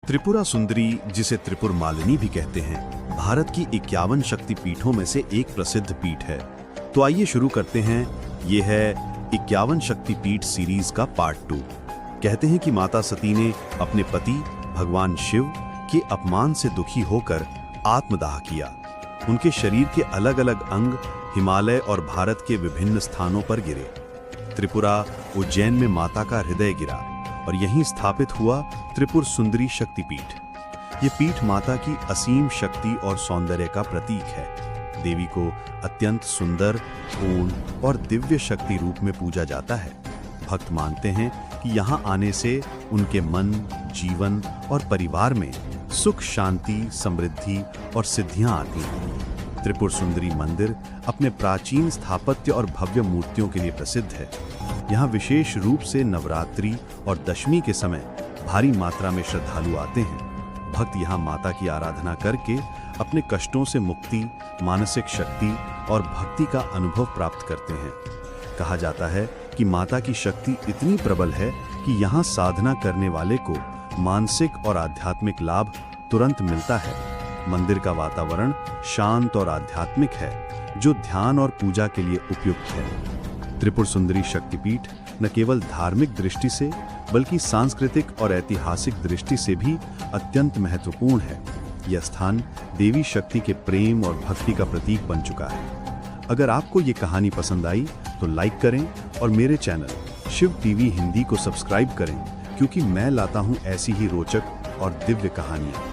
त्रिपुरा सुंदरी, जिसे त्रिपुर मालिनी भी कहते हैं, भारत की 51 शक्ति पीठों में से एक प्रसिद्ध पीठ है। तो आइए शुरू करते हैं। ये है 51 शक्ति पीठ सीरीज का पार्ट 2। कहते हैं कि माता सती ने अपने पति भगवान शिव के अपमान से दुखी होकर आत्मदाह किया। उनके शरीर के अलग अलग अंग हिमालय और भारत के विभिन्न स्थानों पर गिरे। त्रिपुरा उज्जैन में माता का हृदय गिरा और यहीं स्थापित हुआ त्रिपुर सुंदरी शक्तिपीठ। ये पीठ माता की असीम शक्ति और सौंदर्य का प्रतीक है। देवी को अत्यंत सुंदर, पूर्ण और दिव्य शक्ति रूप में पूजा जाता है। भक्त मानते हैं कि यहाँ आने से उनके मन, जीवन और परिवार में सुख, शांति, समृद्धि और सिद्धियां आती हैं। त्रिपुर सुंदरी मंदिर अपने प्राचीन स्थापत्य और भव्य मूर्तियों के लिए प्रसिद्ध है। यहाँ विशेष रूप से नवरात्रि और दशमी के समय भारी मात्रा में श्रद्धालु आते हैं। भक्त यहाँ माता की आराधना करके अपने कष्टों से मुक्ति, मानसिक शक्ति और भक्ति का अनुभव प्राप्त करते हैं। कहा जाता है कि माता की शक्ति इतनी प्रबल है कि यहाँ साधना करने वाले को मानसिक और आध्यात्मिक लाभ तुरंत मिलता है। मंदिर का वातावरण शांत और आध्यात्मिक है, जो ध्यान और पूजा के लिए उपयुक्त है। त्रिपुर सुंदरी शक्तिपीठ न केवल धार्मिक दृष्टि से बल्कि सांस्कृतिक और ऐतिहासिक दृष्टि से भी अत्यंत महत्वपूर्ण है। यह स्थान देवी शक्ति के प्रेम और भक्ति का प्रतीक बन चुका है। अगर आपको ये कहानी पसंद आई तो लाइक करें और मेरे चैनल शिव टीवी हिंदी को सब्सक्राइब करें, क्योंकि मैं लाता हूं ऐसी ही रोचक और दिव्य कहानियां।